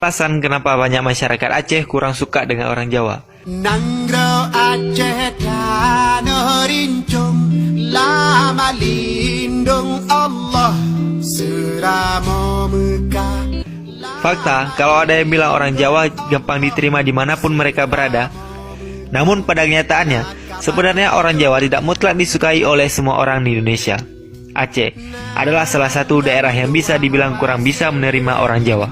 Alasan kenapa banyak masyarakat Aceh kurang suka dengan orang Jawa. Nanggro Aceh tanah rincung, lama lindung Allah seramo Mekah. Fakta, kalau ada yang bilang orang Jawa gampang diterima dimanapun mereka berada. Namun pada kenyataannya, sebenarnya orang Jawa tidak mutlak disukai oleh semua orang di Indonesia. Aceh adalah salah satu daerah yang bisa dibilang kurang bisa menerima orang Jawa.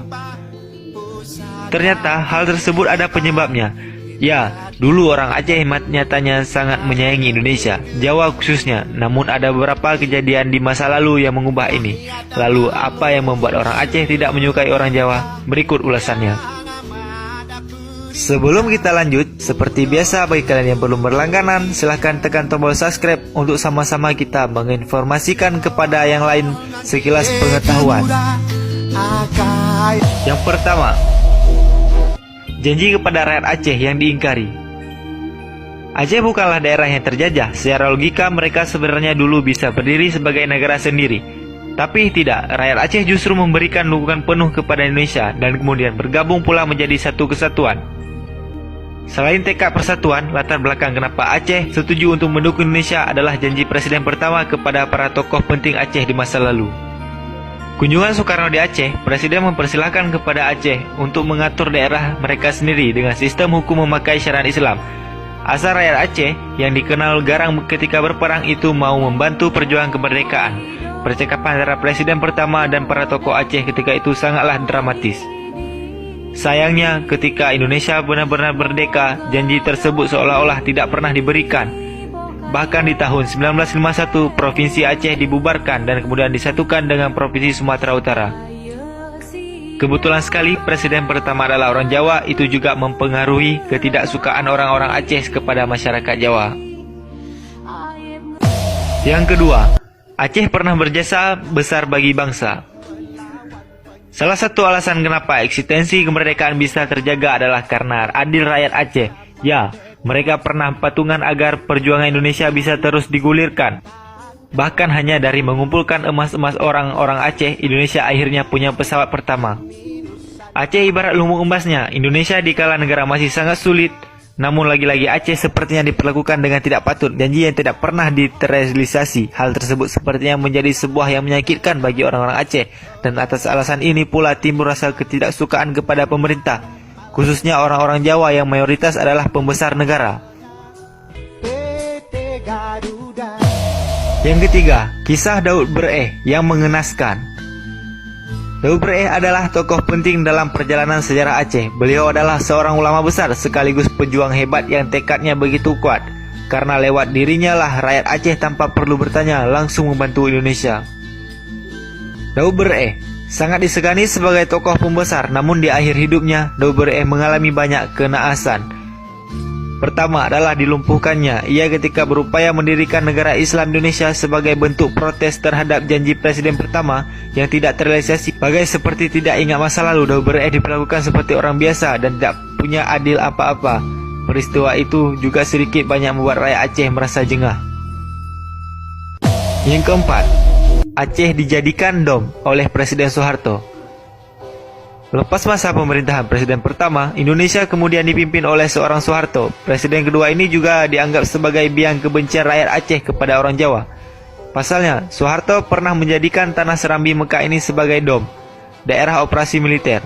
Ternyata hal tersebut ada penyebabnya. Ya, dulu orang Aceh nyatanya sangat menyayangi Indonesia, Jawa khususnya. Namun ada beberapa kejadian di masa lalu yang mengubah ini. Lalu apa yang membuat orang Aceh tidak menyukai orang Jawa? Berikut ulasannya. Sebelum kita lanjut, seperti biasa bagi kalian yang belum berlangganan, silahkan tekan tombol subscribe untuk sama-sama kita menginformasikan kepada yang lain sekilas pengetahuan. Yang pertama, janji kepada rakyat Aceh yang diingkari. Aceh bukanlah daerah yang terjajah. Secara logika mereka sebenarnya dulu bisa berdiri sebagai negara sendiri. Tapi tidak, rakyat Aceh justru memberikan dukungan penuh kepada Indonesia dan kemudian bergabung pula menjadi satu kesatuan. Selain tekad persatuan, latar belakang kenapa Aceh setuju untuk mendukung Indonesia adalah janji Presiden pertama kepada para tokoh penting Aceh di masa lalu. Kunjungan Soekarno di Aceh, Presiden mempersilahkan kepada Aceh untuk mengatur daerah mereka sendiri dengan sistem hukum memakai syariat Islam. Asal rakyat Aceh yang dikenal garang ketika berperang itu mau membantu perjuangan kemerdekaan. Percakapan antara Presiden pertama dan para tokoh Aceh ketika itu sangatlah dramatis. Sayangnya, ketika Indonesia benar-benar merdeka, janji tersebut seolah-olah tidak pernah diberikan. Bahkan di tahun 1951, Provinsi Aceh dibubarkan dan kemudian disatukan dengan Provinsi Sumatera Utara. Kebetulan sekali, Presiden pertama adalah orang Jawa, itu juga mempengaruhi ketidaksukaan orang-orang Aceh kepada masyarakat Jawa. Yang kedua, Aceh pernah berjasa besar bagi bangsa. Salah satu alasan kenapa eksistensi kemerdekaan bisa terjaga adalah karena adil rakyat Aceh. Ya, mereka pernah patungan agar perjuangan Indonesia bisa terus digulirkan. Bahkan hanya dari mengumpulkan emas-emas orang-orang Aceh, Indonesia akhirnya punya pesawat pertama. Aceh ibarat lumbung emasnya, Indonesia di kala negara masih sangat sulit. Namun lagi-lagi Aceh sepertinya diperlakukan dengan tidak patut, janji yang tidak pernah diterrealisasi. Hal tersebut sepertinya menjadi sebuah yang menyakitkan bagi orang-orang Aceh. Dan atas alasan ini pula timbul rasa ketidaksukaan kepada pemerintah, khususnya orang-orang Jawa yang mayoritas adalah pembesar negara. Yang ketiga, kisah Daud Bereh yang mengenaskan. Daud Bereh adalah tokoh penting dalam perjalanan sejarah Aceh. Beliau adalah seorang ulama besar sekaligus pejuang hebat yang tekadnya begitu kuat. Karena lewat dirinya lah rakyat Aceh tanpa perlu bertanya langsung membantu Indonesia. Daud Bereh sangat disegani sebagai tokoh pembesar, namun di akhir hidupnya Daud Bereh mengalami banyak kenaasan. Pertama adalah dilumpuhkannya ia ketika berupaya mendirikan negara Islam Indonesia sebagai bentuk protes terhadap janji Presiden pertama yang tidak terrealisasi. Bagai seperti tidak ingat masa lalu, Daud Bereh diperlakukan seperti orang biasa dan tidak punya adil apa-apa. Peristiwa itu juga sedikit banyak membuat rakyat Aceh merasa jengah. Yang keempat, Aceh dijadikan dom oleh Presiden Soeharto. Lepas masa pemerintahan Presiden pertama, Indonesia kemudian dipimpin oleh seorang Soeharto. Presiden kedua ini juga dianggap sebagai biang kebencian rakyat Aceh kepada orang Jawa. Pasalnya, Soeharto pernah menjadikan tanah Serambi Mekah ini sebagai dom, daerah operasi militer.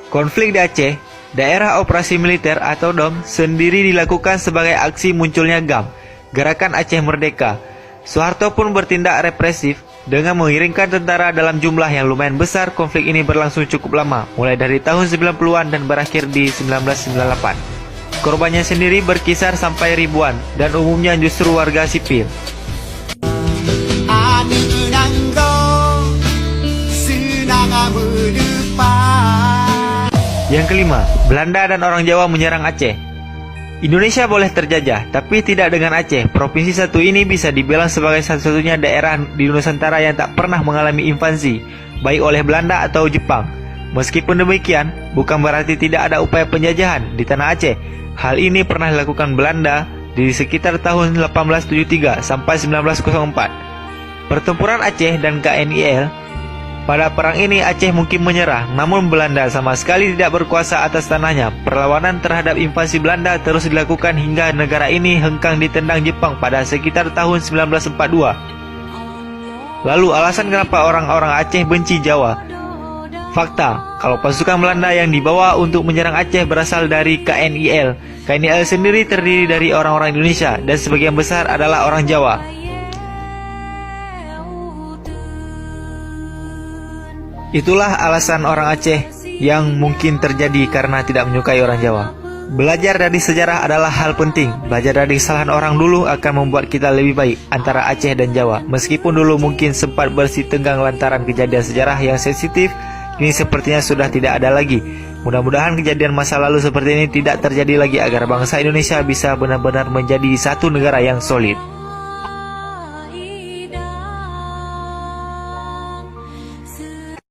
Konflik di Aceh, daerah operasi militer atau dom, sendiri dilakukan sebagai aksi munculnya GAM, Gerakan Aceh Merdeka. Soeharto pun bertindak represif dengan mengirimkan tentara dalam jumlah yang lumayan besar. Konflik ini berlangsung cukup lama, mulai dari tahun 90-an dan berakhir di 1998. Korbannya sendiri berkisar sampai ribuan dan umumnya justru warga sipil. Yang kelima, Belanda dan orang Jawa menyerang Aceh. Indonesia boleh terjajah, tapi tidak dengan Aceh. Provinsi satu ini bisa dibilang sebagai satu-satunya daerah di Nusantara yang tak pernah mengalami invasi, baik oleh Belanda atau Jepang. Meskipun demikian, bukan berarti tidak ada upaya penjajahan di tanah Aceh. Hal ini pernah dilakukan Belanda di sekitar tahun 1873 sampai 1904. Pertempuran Aceh dan KNIL Pada perang ini Aceh mungkin menyerah, namun Belanda sama sekali tidak berkuasa atas tanahnya. Perlawanan terhadap invasi Belanda terus dilakukan hingga negara ini hengkang ditendang Jepang pada sekitar tahun 1942. Lalu alasan kenapa orang-orang Aceh benci Jawa? Fakta, kalau pasukan Belanda yang dibawa untuk menyerang Aceh berasal dari KNIL. KNIL sendiri terdiri dari orang-orang Indonesia dan sebagian besar adalah orang Jawa. Itulah alasan orang Aceh yang mungkin terjadi karena tidak menyukai orang Jawa. Belajar dari sejarah adalah hal penting. Belajar dari kesalahan orang dulu akan membuat kita lebih baik antara Aceh dan Jawa. Meskipun dulu mungkin sempat bersih tenggang lantaran kejadian sejarah yang sensitif, ini sepertinya sudah tidak ada lagi. Mudah-mudahan kejadian masa lalu seperti ini tidak terjadi lagi agar bangsa Indonesia bisa benar-benar menjadi satu negara yang solid.